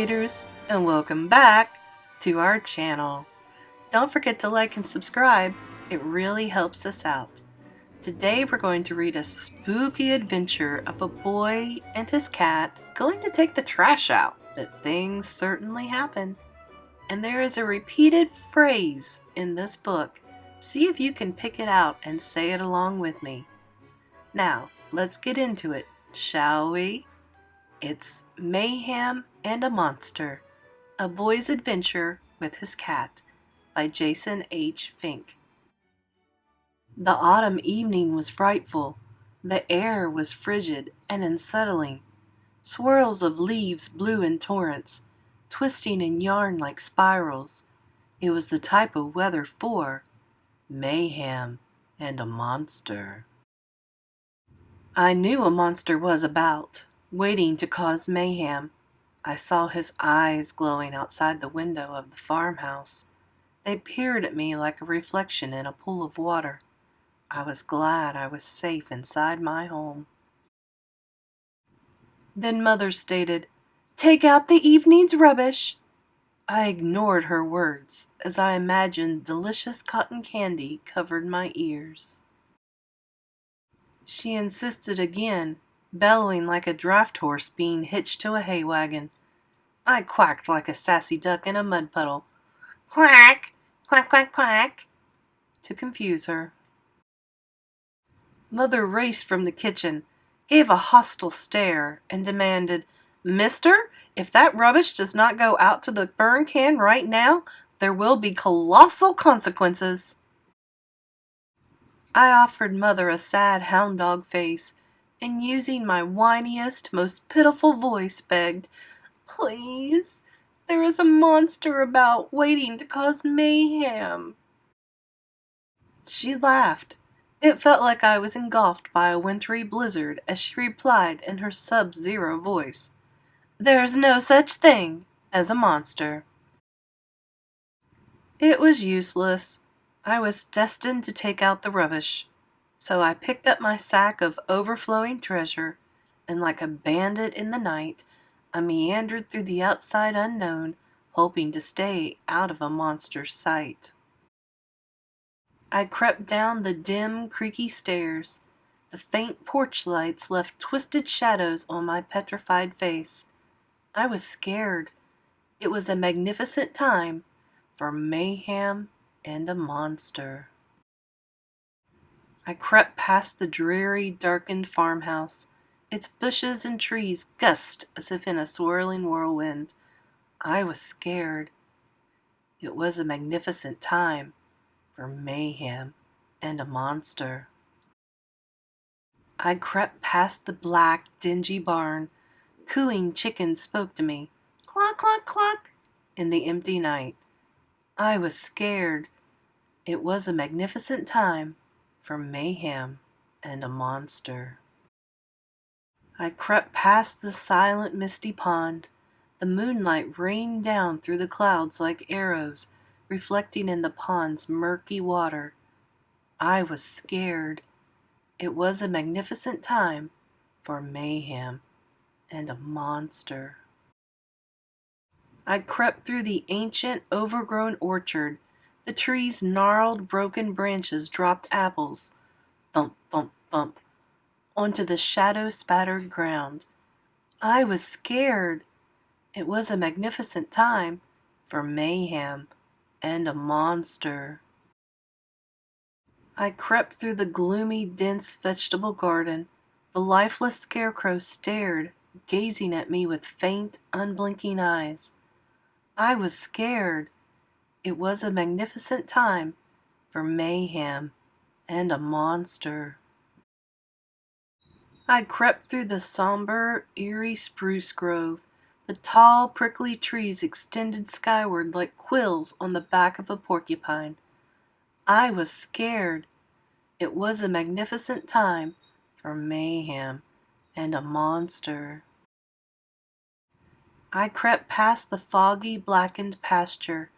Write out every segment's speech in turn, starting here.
trick-or-treaters, and welcome back to our channel. Don't forget to like and subscribe, it really helps us out. Today we're going to read a spooky adventure of a boy and his cat going to take the trash out, but things certainly happen. And there is a repeated phrase in this book. See if you can pick it out and say it along with me. Now, let's get into it, shall we? It's Mayhem and a Monster, A Boy's Adventure with His Cat by Jason H. Fink. The autumn evening was frightful. The air was frigid and unsettling. Swirls of leaves blew in torrents, twisting and yarn like spirals. It was the type of weather for mayhem and a monster. I knew a monster was about, waiting to cause mayhem. I saw his eyes glowing outside the window of the farmhouse. They peered at me like a reflection in a pool of water. I was glad I was safe inside my home. Then Mother stated, "Take out the evening's rubbish." I ignored her words as I imagined delicious cotton candy covered my ears. She insisted again, bellowing like a draft horse being hitched to a hay wagon. I quacked like a sassy duck in a mud puddle. Quack, quack, quack, quack, to confuse her. Mother raced from the kitchen, gave a hostile stare, and demanded, "Mister, if that rubbish does not go out to the burn can right now, there will be colossal consequences." I offered Mother a sad hound dog face, and using my whiniest, most pitiful voice begged, "Please, there is a monster about waiting to cause mayhem." She laughed. It felt like I was engulfed by a wintry blizzard as she replied in her sub-zero voice, "There's no such thing as a monster." It was useless. I was destined to take out the rubbish. So I picked up my sack of overflowing treasure, and like a bandit in the night, I meandered through the outside unknown, hoping to stay out of a monster's sight. I crept down the dim, creaky stairs. The faint porch lights left twisted shadows on my petrified face. I was scared. It was a magnificent time for mayhem and a monster. I crept past the dreary, darkened farmhouse. Its bushes and trees gushed as if in a swirling whirlwind. I was scared. It was a magnificent time for mayhem and a monster. I crept past the black, dingy barn. Cooing chickens spoke to me, cluck, cluck, cluck, in the empty night. I was scared. It was a magnificent time for mayhem and a monster. I crept past the silent, misty pond. The moonlight rained down through the clouds like arrows, reflecting in the pond's murky water. I was scared. It was a magnificent time for mayhem and a monster. I crept through the ancient, overgrown orchard. The tree's gnarled, broken branches dropped apples, thump, thump, thump, onto the shadow-spattered ground. I was scared. It was a magnificent time for mayhem and a monster. I crept through the gloomy, dense vegetable garden. The lifeless scarecrow stared, gazing at me with faint, unblinking eyes. I was scared. It was a magnificent time for mayhem and a monster. I crept through the somber, eerie spruce grove. The tall, prickly trees extended skyward like quills on the back of a porcupine. I was scared. It was a magnificent time for mayhem and a monster. I crept past the foggy, blackened pasture.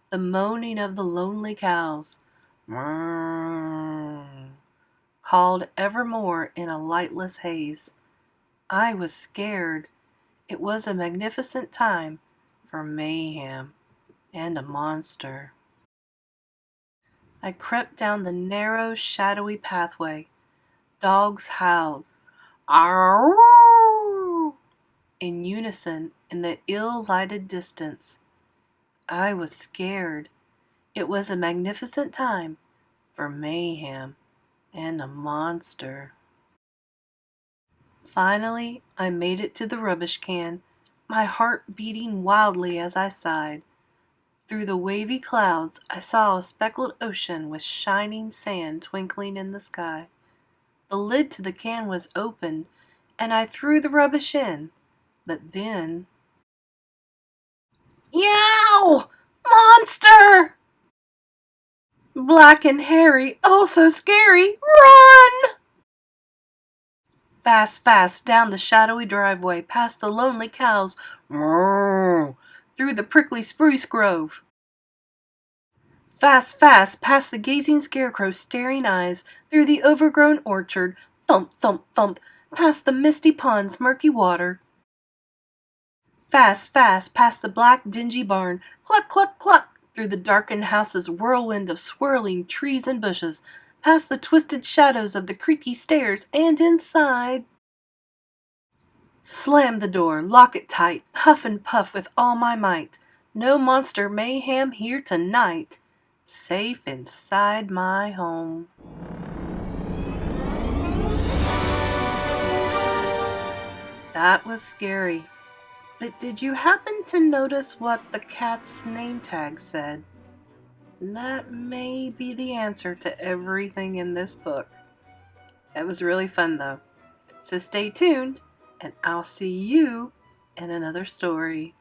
The moaning of the lonely cows, called evermore in a lightless haze. I was scared. It was a magnificent time for mayhem and a monster. I crept down the narrow, shadowy pathway. Dogs howled, "Arrrrrrrr!" in unison in the ill-lighted distance. I was scared. It was a magnificent time for mayhem and a monster. Finally, I made it to the rubbish can, my heart beating wildly as I sighed. Through the wavy clouds, I saw a speckled ocean with shining sand twinkling in the sky. The lid to the can was opened, and I threw the rubbish in. But then... Yow! Monster! Black and hairy, oh so scary! Run! Fast, fast, down the shadowy driveway, past the lonely cows, moo, through the prickly spruce grove. Fast, fast, past the gazing scarecrow's staring eyes, through the overgrown orchard, thump, thump, thump, past the misty pond's murky water. Fast, fast, past the black, dingy barn, cluck, cluck, cluck, through the darkened house's whirlwind of swirling trees and bushes, past the twisted shadows of the creaky stairs, and inside. Slam the door, lock it tight, huff and puff with all my might. No monster mayhem here tonight. Safe inside my home. That was scary. But did you happen to notice what the cat's name tag said? That may be the answer to everything in this book. It was really fun though. So stay tuned, and I'll see you in another story.